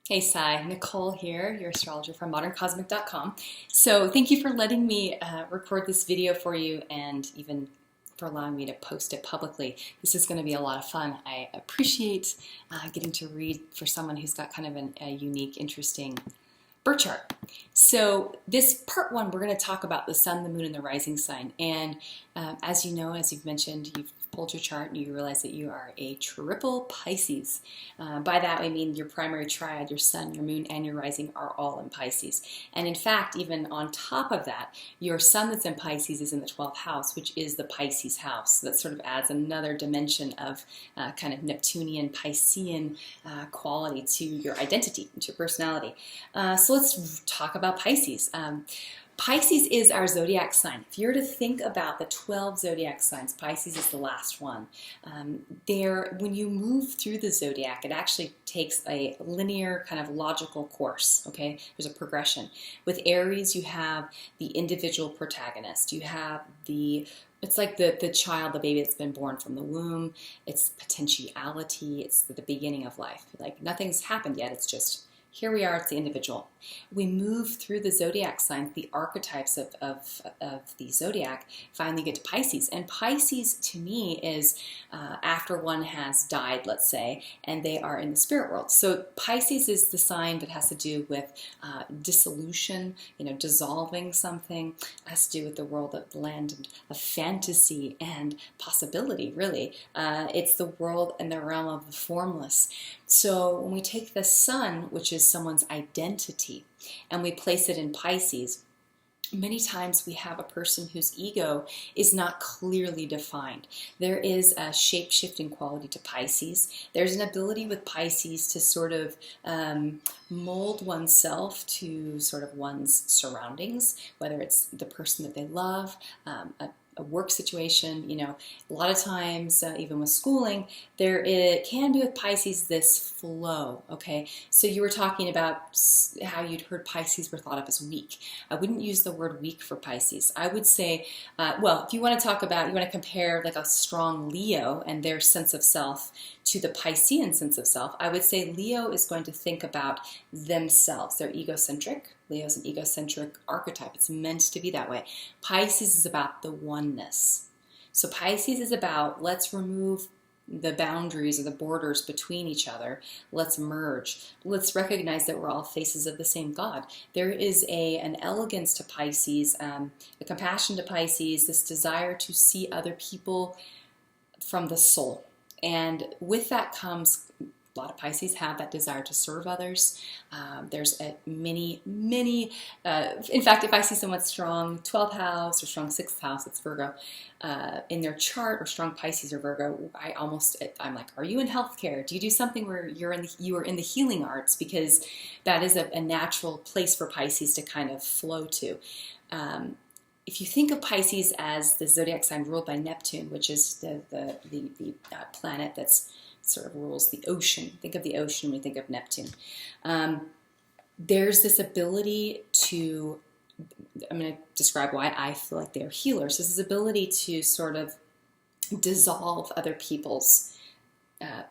Hey Sai, Nicole here, your astrologer from moderncosmic.com. So thank you for letting me record this video for you and even for allowing me to post it publicly. This is going to be a lot of fun. I appreciate getting to read for someone who's got kind of a unique, interesting birth chart. So this part one, we're going to talk about the sun, the moon, and the rising sign. And as you know, as you've mentioned, you've pulled your chart and you realize that you are a triple Pisces. By that we mean your primary triad, your sun, your moon, and your rising are all in Pisces. And in fact, even on top of that, your sun that's in Pisces is in the 12th house, which is the Pisces house. So that sort of adds another dimension of kind of Neptunian, Piscean quality to your identity, to your personality. So let's talk about Pisces. Pisces is our zodiac sign. If you were to think about the 12 zodiac signs, Pisces is the last one. When you move through the zodiac, it actually takes a linear kind of logical course, okay? There's a progression. With Aries, you have the individual protagonist. You have it's like the child, the baby that's been born from the womb. It's potentiality. It's the beginning of life. Like nothing's happened yet. It's just here we are, it's the individual. We move through the zodiac signs, the archetypes of the zodiac, finally get to Pisces. And Pisces, to me, is after one has died, let's say, and they are in the spirit world. So Pisces is the sign that has to do with dissolution, dissolving something. It has to do with the world of the land of fantasy and possibility, really. It's the world and the realm of the formless. So when we take the sun, which is someone's identity, and we place it in Pisces, many times we have a person whose ego is not clearly defined. There is a shape-shifting quality to Pisces. There's an ability with Pisces to sort of mold oneself to sort of one's surroundings, whether it's the person that they love, a work situation, a lot of times, even with schooling, it can be with Pisces this flow, okay? So you were talking about how you'd heard Pisces were thought of as weak. I wouldn't use the word weak for Pisces. I would say, if you want to compare like a strong Leo and their sense of self to the Piscean sense of self, I would say Leo is going to think about themselves. They're egocentric. Leo's an egocentric archetype. It's meant to be that way. Pisces is about the oneness. So Pisces is about, let's remove the boundaries or the borders between each other. Let's merge. Let's recognize that we're all faces of the same God. There is an elegance to Pisces, a compassion to Pisces, this desire to see other people from the soul. And with that comes, a lot of Pisces have that desire to serve others. There's many, in fact, if I see someone strong 12th house or strong 6th house, it's Virgo, in their chart, or strong Pisces or Virgo, I'm like, are you in healthcare? Do you do something where you are in the healing arts? Because that is a natural place for Pisces to kind of flow to. If you think of Pisces as the zodiac sign ruled by Neptune, which is the planet that's sort of rules the ocean. Think of the ocean when we think of Neptune. There's this ability to, I'm going to describe why I feel like they're healers. There's this ability to sort of dissolve other people's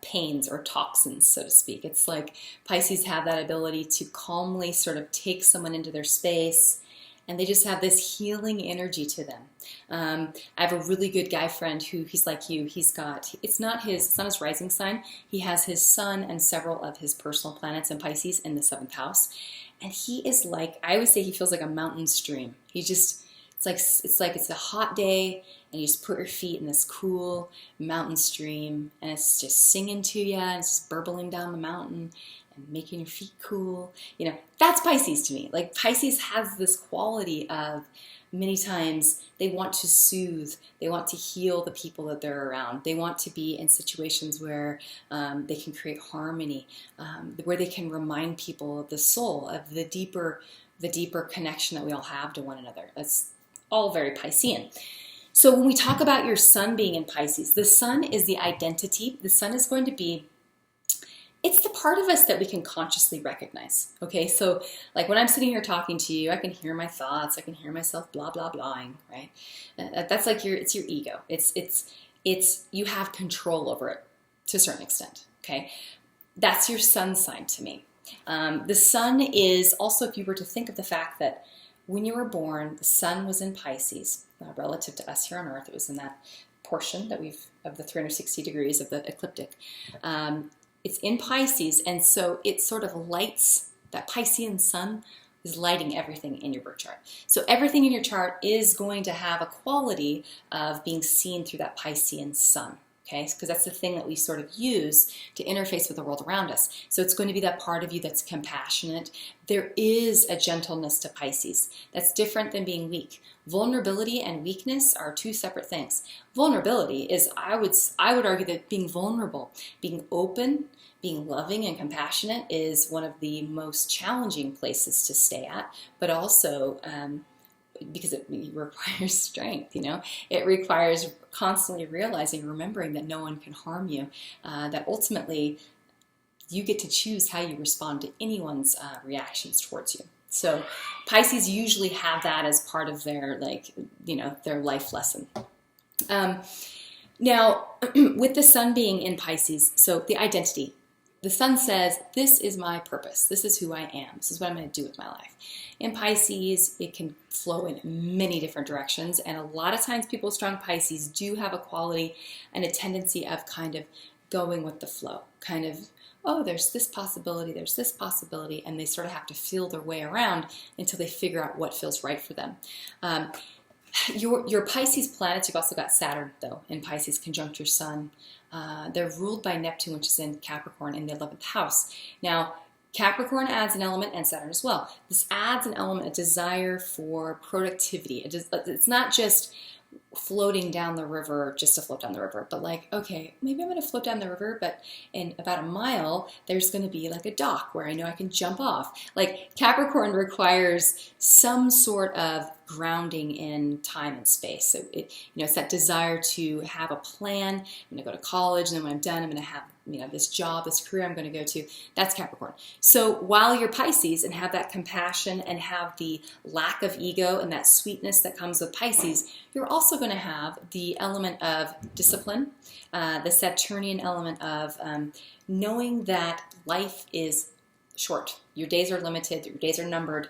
pains or toxins, so to speak. It's like Pisces have that ability to calmly sort of take someone into their space, and they just have this healing energy to them. I have a really good guy friend who, he's like you, it's not his rising sign. He has his sun and several of his personal planets in Pisces in the 7th house. And he is like, I always say he feels like a mountain stream. It's like it's a hot day and you just put your feet in this cool mountain stream and it's just singing to you and it's just burbling down the mountain and making your feet cool. That's Pisces to me. Like Pisces has this quality of, many times they want to soothe, they want to heal the people that they're around. They want to be in situations where they can create harmony, where they can remind people of the soul, of the deeper connection that we all have to one another. That's all very Piscean. So when we talk about your sun being in Pisces, the sun is the identity. The sun is going to be, it's the part of us that we can consciously recognize, okay? So like when I'm sitting here talking to you, I can hear my thoughts, I can hear myself blah, blah, blahing, right? That's like it's your ego. It's you have control over it to a certain extent, okay? That's your sun sign to me. The sun is also, if you were to think of the fact that when you were born, the sun was in Pisces, relative to us here on Earth. It was in that portion that of the 360 degrees of the ecliptic. It's in Pisces, and so it sort of lights, that Piscean sun is lighting everything in your birth chart. So everything in your chart is going to have a quality of being seen through that Piscean sun. Okay, because that's the thing that we sort of use to interface with the world around us. So it's going to be that part of you that's compassionate. There is a gentleness to Pisces that's different than being weak. Vulnerability and weakness are two separate things. Vulnerability is, I would argue that being vulnerable, being open, being loving and compassionate is one of the most challenging places to stay at, but also because it requires strength, it requires constantly realizing, remembering that no one can harm you, that ultimately you get to choose how you respond to anyone's reactions towards you. So Pisces usually have that as part of their, their life lesson. Now, with the sun being in Pisces, so the identity, the sun says, this is my purpose. This is who I am. This is what I'm going to do with my life. In Pisces, it can flow in many different directions. And a lot of times people with strong Pisces do have a quality and a tendency of kind of going with the flow. Kind of, oh, there's this possibility, and they sort of have to feel their way around until they figure out what feels right for them. Your Pisces planets, you've also got Saturn, though, in Pisces, conjunct your sun. They're ruled by Neptune, which is in Capricorn in the 11th house. Now, Capricorn adds an element, and Saturn as well. This adds an element, a desire for productivity. It's not just floating down the river just to float down the river, but like, okay, maybe I'm going to float down the river, but in about a mile, there's going to be like a dock where I know I can jump off. Like Capricorn requires some sort of grounding in time and space. So it's that desire to have a plan. I'm going to go to college, and then when I'm done, I'm going to have this job, this career I'm going to go to. That's Capricorn. So while you're Pisces and have that compassion and have the lack of ego and that sweetness that comes with Pisces, you're also going to have the element of discipline, the Saturnian element of knowing that life is short. Your days are limited. Your days are numbered.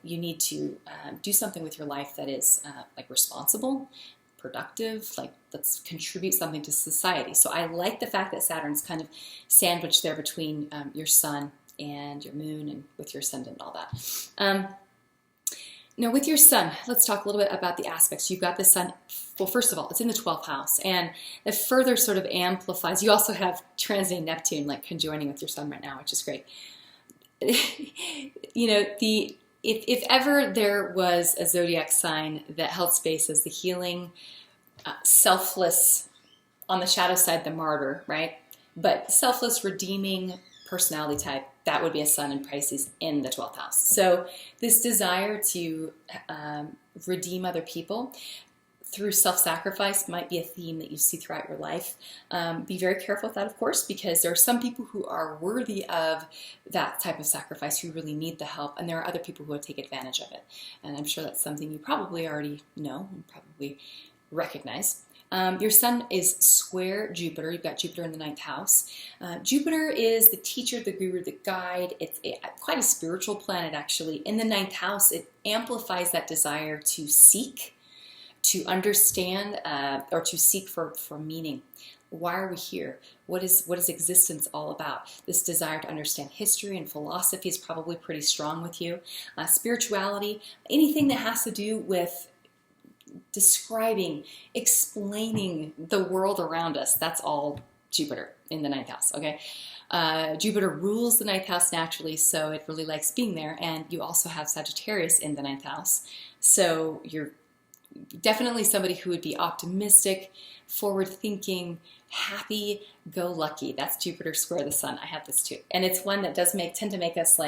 You need to do something with your life that is responsible, productive, let's contribute something to society. So I like the fact that Saturn's kind of sandwiched there between your sun and your moon and with your ascendant and all that. Now with your sun, let's talk a little bit about the aspects. You've got the sun, well, first of all, it's in the 12th house, and it further sort of amplifies. You also have transiting Neptune conjoining with your sun right now, which is great. If ever there was a zodiac sign that held space as the healing, selfless, on the shadow side, the martyr, right? But selfless, redeeming personality type, that would be a sun in Pisces in the 12th house. So this desire to redeem other people through self-sacrifice might be a theme that you see throughout your life. Be very careful with that, of course, because there are some people who are worthy of that type of sacrifice, who really need the help, and there are other people who would take advantage of it. And I'm sure that's something you probably already know and probably recognize. Your sun is square Jupiter. You've got Jupiter in the 9th house. Jupiter is the teacher, the guru, the guide. It's quite a spiritual planet, actually. In the 9th house, it amplifies that desire to seek, to understand, or to seek for meaning. Why are we here? What is existence all about? This desire to understand history and philosophy is probably pretty strong with you. Spirituality, anything that has to do with describing, explaining the world around us, that's all Jupiter in the 9th house, okay? Jupiter rules the 9th house naturally, so it really likes being there, and you also have Sagittarius in the 9th house, so you're definitely somebody who would be optimistic, forward-thinking, happy-go-lucky. That's Jupiter square the sun. I have this too. And it's one that does tend to make us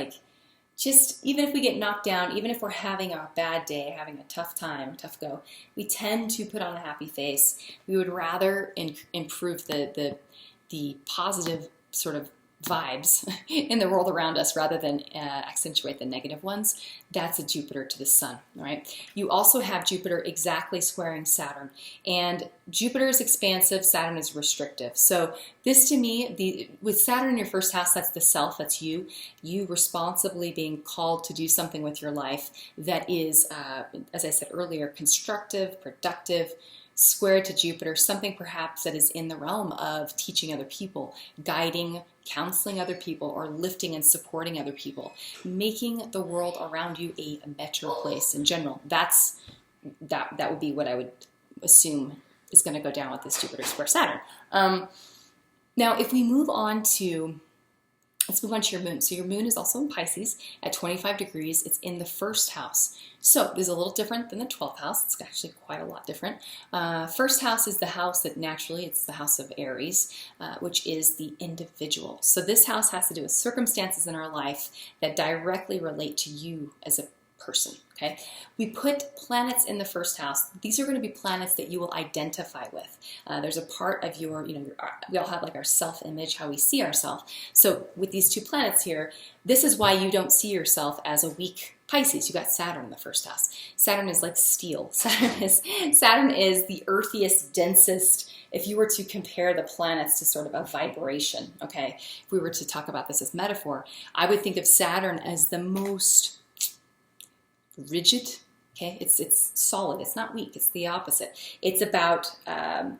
just, even if we get knocked down, even if we're having a bad day, having a tough time, tough go, we tend to put on a happy face. We would rather improve the positive sort of vibes in the world around us rather than accentuate the negative ones, that's a Jupiter to the sun, right? You also have Jupiter exactly squaring Saturn, and Jupiter is expansive, Saturn is restrictive. So this to me, with Saturn in your first house, that's the self, that's you responsibly being called to do something with your life that is, as I said earlier, constructive, productive, squared to Jupiter, something perhaps that is in the realm of teaching other people, guiding, counseling other people, or lifting and supporting other people, making the world around you a better place in general. That would be what I would assume is going to go down with this Jupiter square Saturn. Now, if we move on to let's move on to your moon. So your moon is also in Pisces at 25 degrees. It's in the first house. So this is a little different than the 12th house. It's actually quite a lot different. First house is the house that naturally, it's the house of Aries, which is the individual. So this house has to do with circumstances in our life that directly relate to you as a person, okay? We put planets in the first house. These are going to be planets that you will identify with. There's a part of your, we all have like our self-image, how we see ourselves. So with these two planets here, this is why you don't see yourself as a weak Pisces. You got Saturn in the first house. Saturn is like steel. Saturn is the earthiest, densest. If you were to compare the planets to sort of a vibration, okay? If we were to talk about this as metaphor, I would think of Saturn as the most rigid, okay? It's solid, it's not weak, it's the opposite. It's about,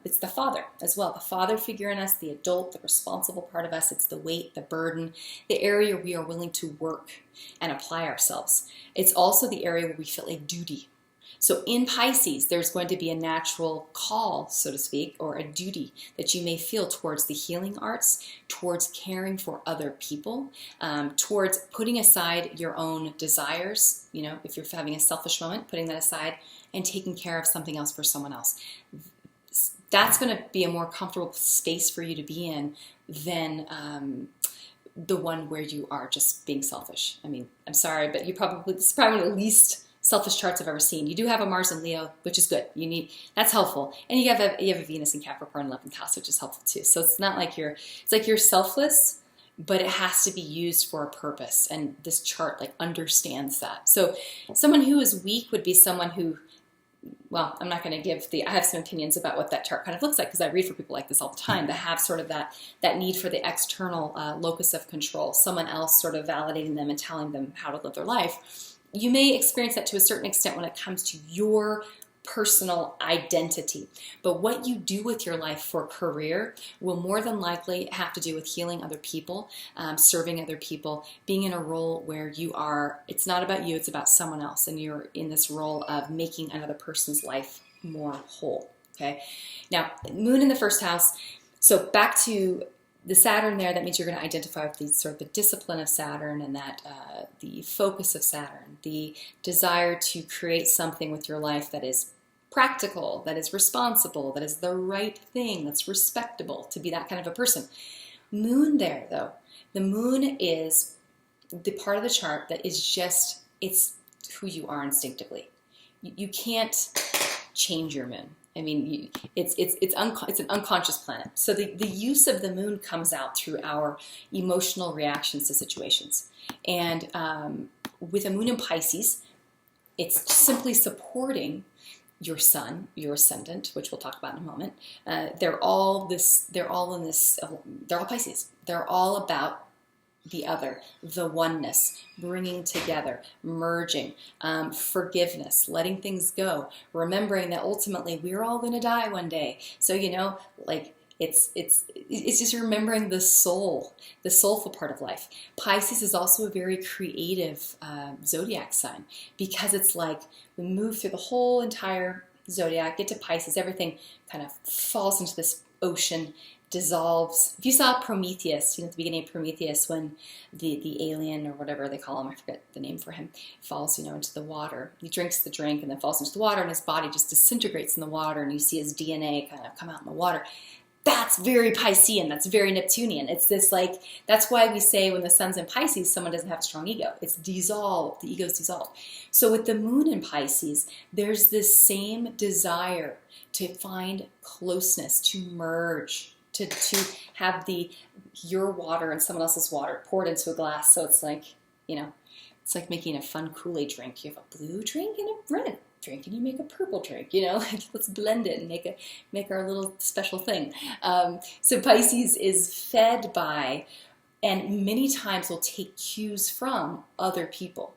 it's the father as well, the father figure in us, the adult, the responsible part of us. It's the weight, the burden, the area we are willing to work and apply ourselves. It's also the area where we feel a duty. So in Pisces, there's going to be a natural call, so to speak, or a duty that you may feel towards the healing arts, towards caring for other people, towards putting aside your own desires. If you're having a selfish moment, putting that aside and taking care of something else for someone else. That's going to be a more comfortable space for you to be in than the one where you are just being selfish. I mean, I'm sorry, but this is probably one of the least selfish charts I've ever seen. You do have a Mars and Leo, which is good. That's helpful. And you have a Venus in Capricorn 11th house, which is helpful too. So it's not like it's like you're selfless, but it has to be used for a purpose. And this chart understands that. So someone who is weak would be someone who, well, I'm not going to I have some opinions about what that chart kind of looks like because I read for people like this all the time that have sort of that need for the external locus of control, someone else sort of validating them and telling them how to live their life. You may experience that to a certain extent when it comes to your personal identity. But what you do with your life for career will more than likely have to do with healing other people, serving other people, being in a role where it's not about you, it's about someone else. And you're in this role of making another person's life more whole, okay? Now, moon in the first house. So back to the Saturn there, that means you're going to identify with the discipline of Saturn and that the focus of Saturn, the desire to create something with your life that is practical, that is responsible, that is the right thing, that's respectable, to be that kind of a person. Moon there, though, the moon is the part of the chart that is it's who you are instinctively. You can't change your moon. I mean, it's an unconscious planet. So the use of the moon comes out through our emotional reactions to situations. And with a moon in Pisces, it's simply supporting your sun, your ascendant, which we'll talk about in a moment. They're all Pisces. They're all about the other, the oneness, bringing together, merging, forgiveness, letting things go, remembering that ultimately we're all going to die one day. So, it's just remembering the soulful part of life. Pisces is also a very creative zodiac sign because it's like we move through the whole entire zodiac, get to Pisces, everything kind of falls into this ocean, dissolves. If you saw Prometheus, at the beginning of Prometheus when the alien or whatever they call him, I forget the name for him, falls, into the water. He drinks the drink and then falls into the water and his body just disintegrates in the water and you see his DNA kind of come out in the water. That's very Piscean. That's very Neptunian. It's this that's why we say when the sun's in Pisces, someone doesn't have a strong ego. It's dissolved. The ego's dissolved. So with the moon in Pisces, there's this same desire to find closeness, to merge, to have the your water and someone else's water poured into a glass. So it's like, it's like making a fun Kool-Aid drink. You have a blue drink and a red drink, and you make a purple drink. Like, let's blend it and make our little special thing. So Pisces is fed by, and many times will take cues from other people.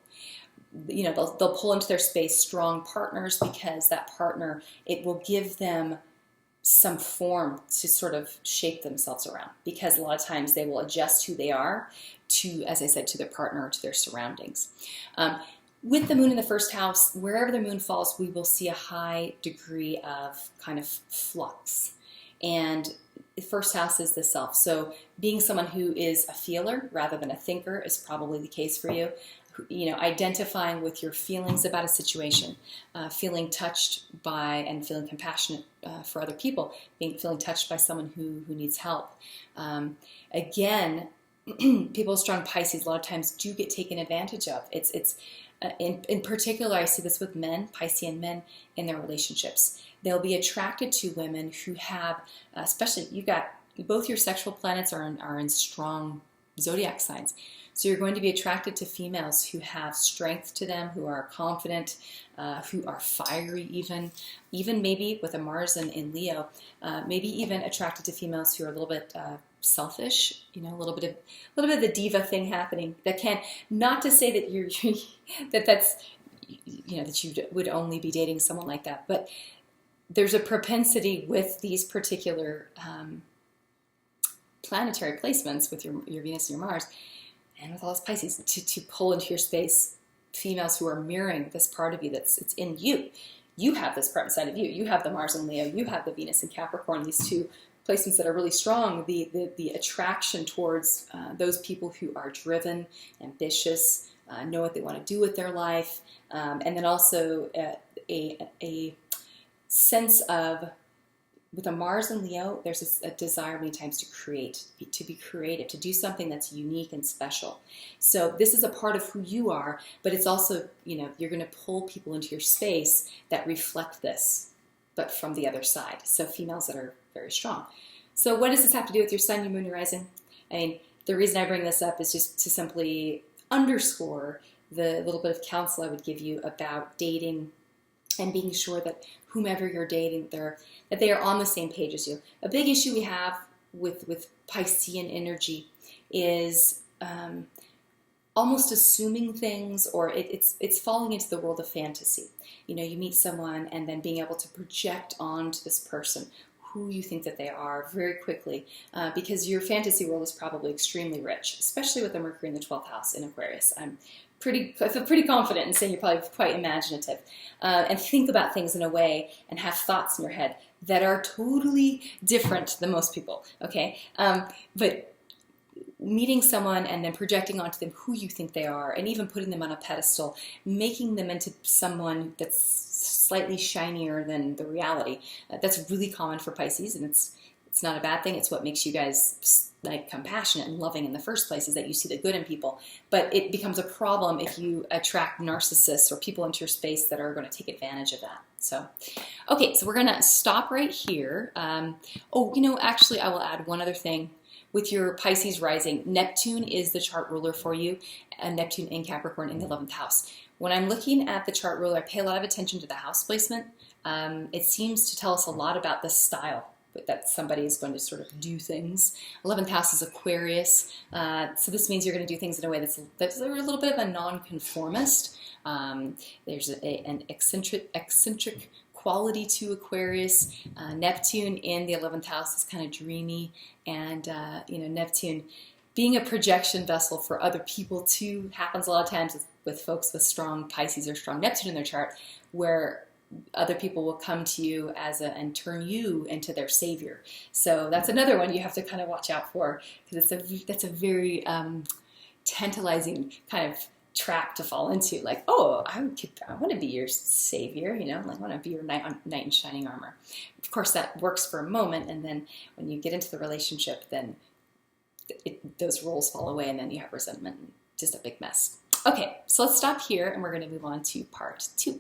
They'll pull into their space strong partners, because that partner, it will give them some form to sort of shape themselves around, because a lot of times they will adjust who they are to, as I said, to their partner or to their surroundings. With the moon in the first house, wherever the moon falls, we will see a high degree of kind of flux. And the first house is the self. So being someone who is a feeler rather than a thinker is probably the case for you. Identifying with your feelings about a situation, feeling touched by and feeling compassionate for other people, feeling touched by someone who needs help. Again, people with strong Pisces a lot of times do get taken advantage of. In particular, I see this with men, Piscean men, in their relationships. They'll be attracted to women who have, especially both your sexual planets are in strong zodiac signs. So you're going to be attracted to females who have strength to them, who are confident, who are fiery even maybe with a Mars in Leo, maybe even attracted to females who are a little bit selfish, a little bit of the diva thing happening. Not to say that that you would only be dating someone like that, but there's a propensity with these particular planetary placements with your Venus and your Mars, and with all this Pisces, to pull into your space females who are mirroring this part of you it's in you. You have this part inside of you. You have the Mars in Leo. You have the Venus in Capricorn. These two placements that are really strong. The attraction towards those people who are driven, ambitious, know what they want to do with their life, and then also a sense of, with a Mars and Leo, there's a desire many times to create, to be creative, to do something that's unique and special. So this is a part of who you are, but it's also, you're going to pull people into your space that reflect this, but from the other side. So females that are very strong. So what does this have to do with your sun, your moon, your rising? I mean, the reason I bring this up is just to simply underscore the little bit of counsel I would give you about dating and being sure that whomever you're dating, that they are on the same page as you. A big issue we have with Piscean energy is almost assuming things, or it's falling into the world of fantasy. You meet someone and then being able to project onto this person who you think that they are very quickly, because your fantasy world is probably extremely rich, especially with the Mercury in the 12th house in Aquarius. I feel pretty confident in saying you're probably quite imaginative, and think about things in a way and have thoughts in your head that are totally different than most people, okay? But meeting someone and then projecting onto them who you think they are, and even putting them on a pedestal, making them into someone that's slightly shinier than the reality, that's really common for Pisces, and it's not a bad thing. It's what makes you guys compassionate and loving in the first place, is that you see the good in people. But it becomes a problem if you attract narcissists or people into your space that are going to take advantage of that. So, okay, so we're going to stop right here. Actually, I will add one other thing. With your Pisces rising, Neptune is the chart ruler for you, and Neptune in Capricorn in the 11th house. When I'm looking at the chart ruler, I pay a lot of attention to the house placement. It seems to tell us a lot about the style that somebody is going to sort of do things. 11th house is Aquarius, so this means you're going to do things in a way that's a little bit of a nonconformist. There's an eccentric quality to Aquarius. Neptune in the 11th house is kind of dreamy, and Neptune being a projection vessel for other people too happens a lot of times with folks with strong Pisces or strong Neptune in their chart, where other people will come to you and turn you into their savior. So that's another one you have to kind of watch out for, because that's a very tantalizing kind of trap to fall into. Like, oh, I want to be your savior, I want to be your knight in shining armor. Of course, that works for a moment, and then when you get into the relationship, then those roles fall away, and then you have resentment and just a big mess. Okay, so let's stop here, and we're going to move on to part 2.